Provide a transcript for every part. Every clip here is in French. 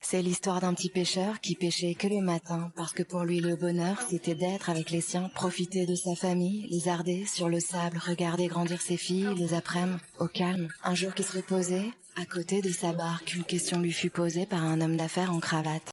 C'est l'histoire d'un petit pêcheur qui pêchait que le matin, parce que pour lui le bonheur c'était d'être avec les siens, profiter de sa famille, lézarder sur le sable, regarder grandir ses filles, les après-midi au calme. Un jour qu'il se reposait, à côté de sa barque, une question lui fut posée par un homme d'affaires en cravate.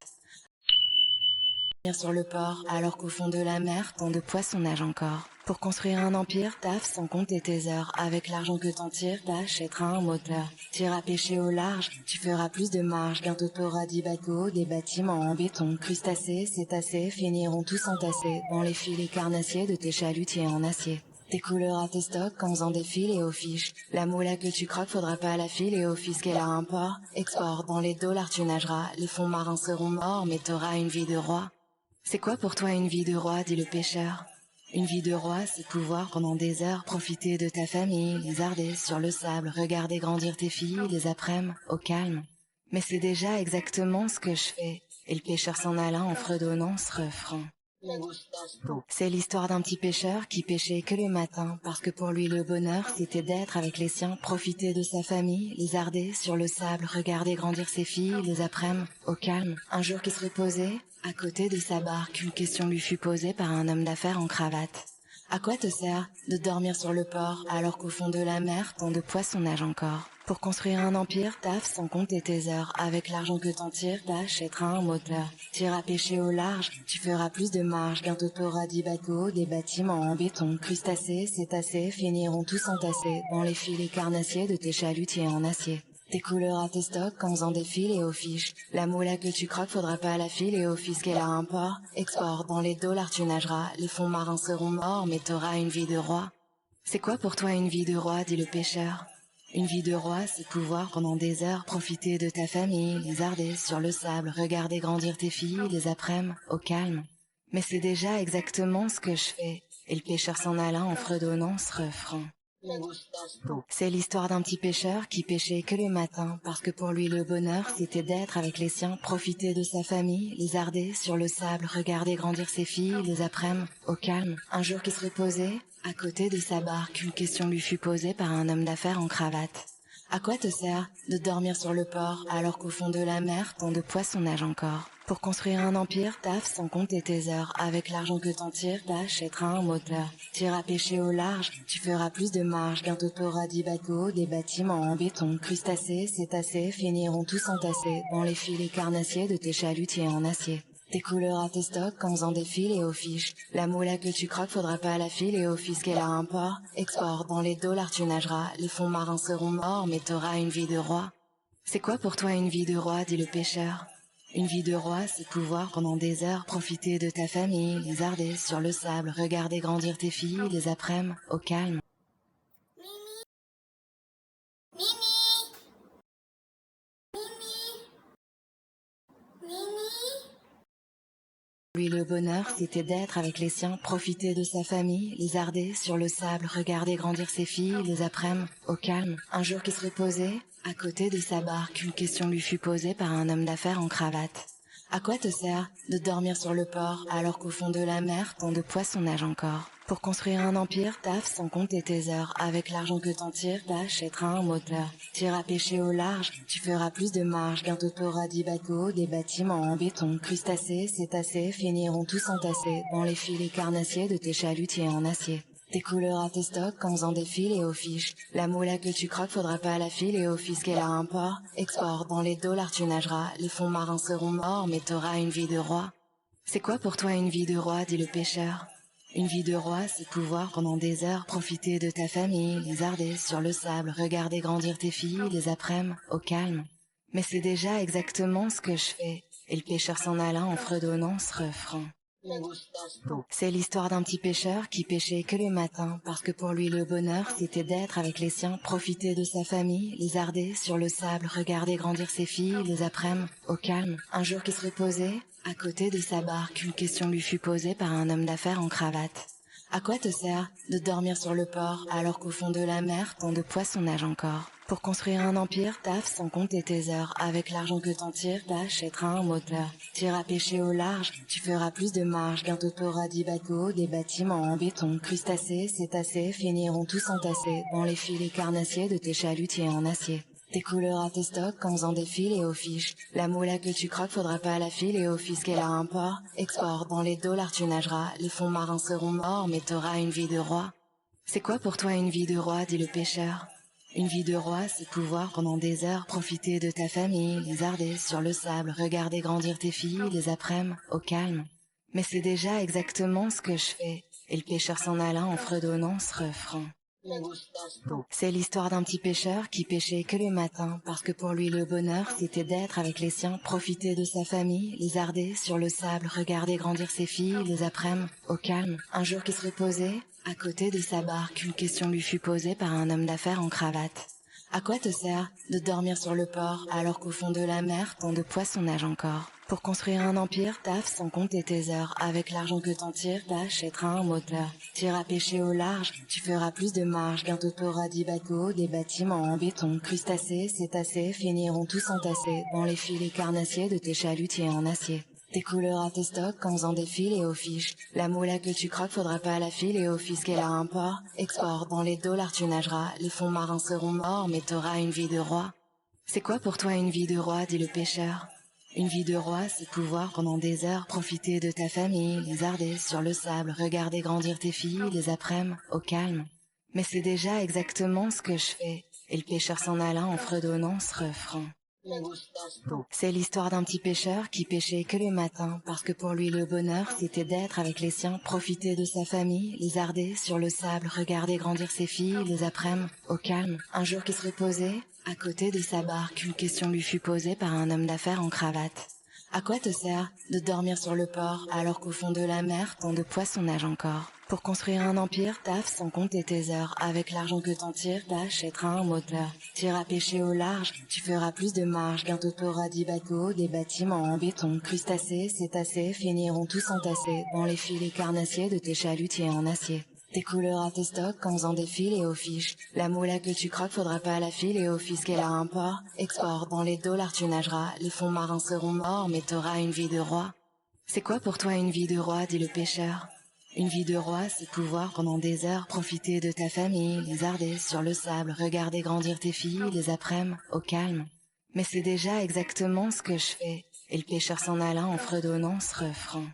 Sur le port, alors qu'au fond de la mer, tant de poissons nagent encore. Pour construire un empire, taf sans compter tes heures. Avec l'argent que t'en tires, t'achèteras un moteur. T'iras pêcher au large, tu feras plus de marge. Bientôt t'auras 10 bateaux, des bâtiments en béton. Crustacés, cétacés, finiront tous entassés dans les filets carnassiers de tes chalutiers en acier. T'écouleras tes stocks en faisant des fils et aux fiches. La moula que tu croques, faudra pas la filer au fisc et à import. Export, dans les dollars tu nageras. Les fonds marins seront morts, mais t'auras une vie de roi. C'est quoi pour toi une vie de roi, dit le pêcheur? Une vie de roi, c'est pouvoir pendant des heures profiter de ta famille, lézarder sur le sable, regarder grandir tes filles, les après-midi au calme. Mais c'est déjà exactement ce que je fais. Et le pêcheur s'en alla en fredonnant ce refrain. C'est l'histoire d'un petit pêcheur qui pêchait que le matin, parce que pour lui le bonheur c'était d'être avec les siens, profiter de sa famille, lézarder sur le sable, regarder grandir ses filles, les après-midi au calme. Un jour qu'il se reposait, à côté de sa barque, une question lui fut posée par un homme d'affaires en cravate. À quoi te sert de dormir sur le port alors qu'au fond de la mer tant de poissons nagent encore? Pour construire un empire, taf sans compter tes heures. Avec l'argent que t'en tires, t'achèteras un moteur. T'iras pêcher au large, tu feras plus de marge. Bientôt t'auras 10 bateaux, des bâtiments en béton. Crustacés, cétacés, finiront tous entassés dans les filets carnassiers de tes chalutiers en acier. T'écouleras tes stocks en faisant des fils et aux fiches. La moula que tu croques, faudra pas la filer au fisc et à import. Export, dans les dollars tu nageras. Les fonds marins seront morts, mais t'auras une vie de roi. C'est quoi pour toi une vie de roi, dit le pêcheur? Une vie de roi, c'est pouvoir pendant des heures profiter de ta famille, lézarder sur le sable, regarder grandir tes filles, les après-midi au calme. Mais c'est déjà exactement ce que je fais. Et le pêcheur s'en alla en fredonnant ce refrain. C'est l'histoire d'un petit pêcheur qui pêchait que le matin, parce que pour lui le bonheur c'était d'être avec les siens, profiter de sa famille, lézarder sur le sable, regarder grandir ses filles, les après-midi au calme. Un jour qu'il se reposait, à côté de sa barque, une question lui fut posée par un homme d'affaires en cravate. À quoi te sert de dormir sur le port alors qu'au fond de la mer tant de poissons nagent encore? Pour construire un empire, taf sans compter tes heures. Avec l'argent que t'en tires, t'achèteras un moteur. T'iras pêcher au large, tu feras plus de marge. Bientôt t'auras 10 bateaux, des bâtiments en béton. Crustacés, cétacés, finiront tous entassés dans les filets carnassiers de tes chalutiers en acier. T'écouleras tes stocks en faisant des fils et aux fiches. La moula que tu croques, faudra pas la filer au fisc et à import. Export, dans les dollars tu nageras. Les fonds marins seront morts, mais t'auras une vie de roi. C'est quoi pour toi une vie de roi, dit le pêcheur? Une vie de roi, c'est pouvoir pendant des heures profiter de ta famille, lézarder sur le sable, regarder grandir tes filles, les après-midi au calme. Lui le bonheur, c'était d'être avec les siens, profiter de sa famille, lézarder sur le sable, regarder grandir ses filles, les après-midi au calme. Un jour qu'il se reposait, à côté de sa barque, une question lui fut posée par un homme d'affaires en cravate. À quoi te sert de dormir sur le port alors qu'au fond de la mer tant de poissons nagent encore? Pour construire un empire, taf sans compter tes heures. Avec l'argent que t'en tires, t'achèteras un moteur. T'iras pêcher au large, tu feras plus de marge. Bientôt t'auras 10 bateaux, des bâtiments en béton. Crustacés, cétacés, finiront tous entassés dans les filets carnassiers de tes chalutiers en acier. T'écouleras tes stocks en faisant des fils et aux fiches. La moula que tu croques, faudra pas la filer au fisc et à import. Export, dans les dollars tu nageras. Les fonds marins seront morts, mais t'auras une vie de roi. C'est quoi pour toi une vie de roi, dit le pêcheur? Une vie de roi, c'est pouvoir pendant des heures profiter de ta famille, lézarder sur le sable, regarder grandir tes filles, les après-midi au calme. Mais c'est déjà exactement ce que je fais. Et le pêcheur s'en alla en fredonnant ce refrain. C'est l'histoire d'un petit pêcheur qui pêchait que le matin, parce que pour lui le bonheur c'était d'être avec les siens, profiter de sa famille, lézarder sur le sable, regarder grandir ses filles, les après-midi au calme. Un jour qu'il se reposait, à côté de sa barque, une question lui fut posée par un homme d'affaires en cravate. À quoi te sert de dormir sur le port alors qu'au fond de la mer tant de poissons nagent encore? Pour construire un empire, taf sans compter tes heures. Avec l'argent que t'en tires, t'achèteras un moteur. T'iras pêcher au large, tu feras plus de marge. Bientôt t'auras 10 bateaux, des bâtiments en béton. Crustacés, cétacés, finiront tous entassés dans les filets carnassiers de tes chalutiers en acier. Découlera tes stocks en faisant des fils et aux fiches. La moula que tu croques faudra pas la file et au fisc et à import. Export dans les dollars tu nageras. Les fonds marins seront morts mais t'auras une vie de roi. C'est quoi pour toi une vie de roi, dit le pêcheur? Une vie de roi, c'est pouvoir pendant des heures profiter de ta famille, lézarder sur le sable, regarder grandir tes filles, les après-midi, au calme. Mais c'est déjà exactement ce que je fais. Et le pêcheur s'en alla en fredonnant ce refrain. C'est l'histoire d'un petit pêcheur qui pêchait que les matins, parce que pour lui le bonheur c'était d'être avec les siens, profiter de sa famille, lézarder sur le sable, regarder grandir ses filles, les après-midi, au calme. Un jour qu'il se reposait, à côté de sa barque, une question lui fut posée par un homme d'affaires en cravate. À quoi te sert de dormir sur le port alors qu'au fond de la mer, tant de poissons nagent encore? Pour construire un empire, taffe sans compter tes heures. Avec l'argent que t'en tires, t'achèteras un moteur. T'iras pêcher au large, tu feras plus de marge. Bientôt t'auras 10 bateaux, des bâtiments en béton. Crustacés, cétacés, finiront tous entassés dans les filets carnassiers de tes chalutiers en acier. T'écouleras tes stocks en faisant des fils et aux fiches. La moula que tu croques faudra pas la file et au fisc et à import. Export dans les dollars tu nageras. Les fonds marins seront morts mais t'auras une vie de roi. C'est quoi pour toi une vie de roi, dit le pêcheur? Une vie de roi, c'est pouvoir pendant des heures profiter de ta famille, lézarder sur le sable, regarder grandir tes filles, les après-midi, au calme. Mais c'est déjà exactement ce que je fais. Et le pêcheur s'en alla en fredonnant ce refrain. C'est l'histoire d'un petit pêcheur qui pêchait que les matins, parce que pour lui le bonheur c'était d'être avec les siens, profiter de sa famille, lézarder sur le sable, regarder grandir ses filles, les après-midi, au calme. Un jour qu'il se reposait, à côté de sa barque, une question lui fut posée par un homme d'affaires en cravate. À quoi te sert de dormir sur le port alors qu'au fond de la mer, tant de poissons nagent encore? Pour construire un empire, taffe sans compter tes heures. Avec l'argent que t'en tires, t'achèteras un moteur. T'iras pêcher au large, tu feras plus de marge. Bientôt t'auras 10 bateaux, des bâtiments en béton. Crustacés, cétacés, finiront tous entassés dans les filets carnassiers de tes chalutiers en acier. T'écouleras tes stocks en faisant des fils et aux fiches. La moula que tu croques faudra pas la file et au fisc et à import. Export dans les dollars tu nageras. Les fonds marins seront morts mais t'auras une vie de roi. C'est quoi pour toi une vie de roi, dit le pêcheur? Une vie de roi, c'est pouvoir pendant des heures profiter de ta famille, lézarder sur le sable, regarder grandir tes filles, les après-midi, au calme. Mais c'est déjà exactement ce que je fais. Et le pêcheur s'en alla en fredonnant ce refrain.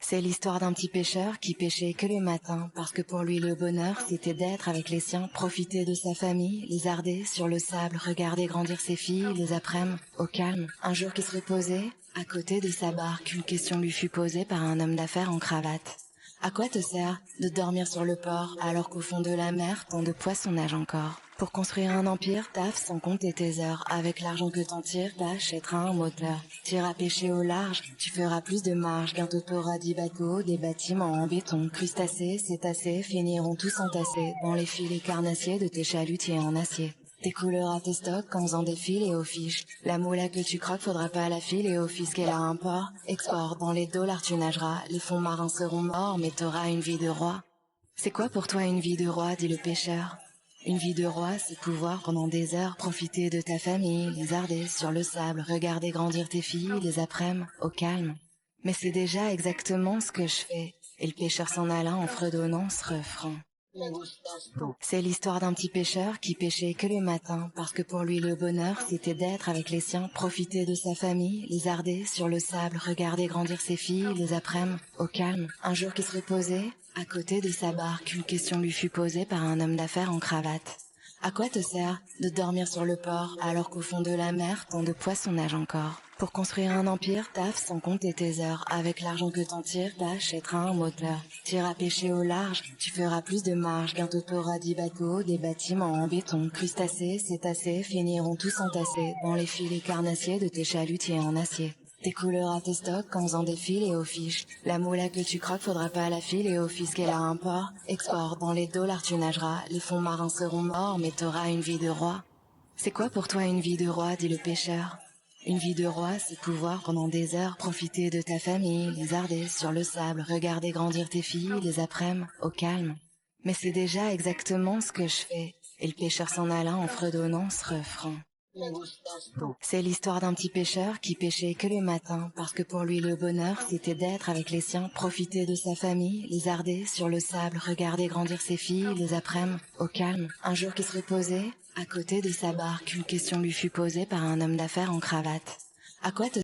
C'est l'histoire d'un petit pêcheur qui pêchait que les matins, parce que pour lui le bonheur c'était d'être avec les siens, profiter de sa famille, lézarder sur le sable, regarder grandir ses filles, les après-midi, au calme. Un jour qu'il se reposait, à côté de sa barque, une question lui fut posée par un homme d'affaires en cravate. À quoi te sert de dormir sur le port alors qu'au fond de la mer, tant de poissons nagent encore? Pour construire un empire, taffe sans compter tes heures. Avec l'argent que t'en tires, t'achèteras un moteur. T'iras pêcher au large, tu feras plus de marge. Bientôt t'auras 10 bateaux, des bâtiments en béton. Crustacés, cétacés, finiront tous entassés dans les filets carnassiers de tes chalutiers en acier. T'écouleras tes stocks en faisant des fils et aux fiches. La moula que tu croques faudra pas la file et au fisc et à import. Export dans les dollars tu nageras. Les fonds marins seront morts mais t'auras une vie de roi. C'est quoi pour toi une vie de roi, dit le pêcheur? Une vie de roi, c'est pouvoir pendant des heures profiter de ta famille, lézarder sur le sable, regarder grandir tes filles, les après-midi, au calme. Mais c'est déjà exactement ce que je fais. Et le pêcheur s'en alla en fredonnant ce refrain. C'est l'histoire d'un petit pêcheur qui pêchait que les matins, parce que pour lui le bonheur c'était d'être avec les siens, profiter de sa famille, lézarder sur le sable, regarder grandir ses filles, les après-midi, au calme. Un jour qu'il se reposait, à côté de sa barque, une question lui fut posée par un homme d'affaires en cravate. À quoi te sert de dormir sur le port alors qu'au fond de la mer, tant de poissons nagent encore? Pour construire un empire, taffe sans compter tes heures. Avec l'argent que t'en tires, t'achèteras un moteur. T'iras pêcher au large, tu feras plus de marge. Bientôt t'auras 10 bateaux, des bâtiments en béton. Crustacés, cétacés, finiront tous entassés dans les filets carnassiers de tes chalutiers en acier. T'écouleras tes stocks en faisant des fils et aux fiches. La moula que tu croques faudra pas la file et au fisc et à import. Export dans les dollars tu nageras. Les fonds marins seront morts mais t'auras une vie de roi. C'est quoi pour toi une vie de roi, dit le pêcheur? Une vie de roi, c'est pouvoir pendant des heures profiter de ta famille, lézarder sur le sable, regarder grandir tes filles, les après-midi, au calme. Mais c'est déjà exactement ce que je fais. Et le pêcheur s'en alla en fredonnant ce refrain. C'est l'histoire d'un petit pêcheur qui pêchait que les matins, parce que pour lui le bonheur c'était d'être avec les siens, profiter de sa famille, lézarder sur le sable, regarder grandir ses filles, les après-midi, au calme. Un jour qu'il se reposait, À côté de sa barque, une question lui fut posée par un homme d'affaires en cravate. À quoi te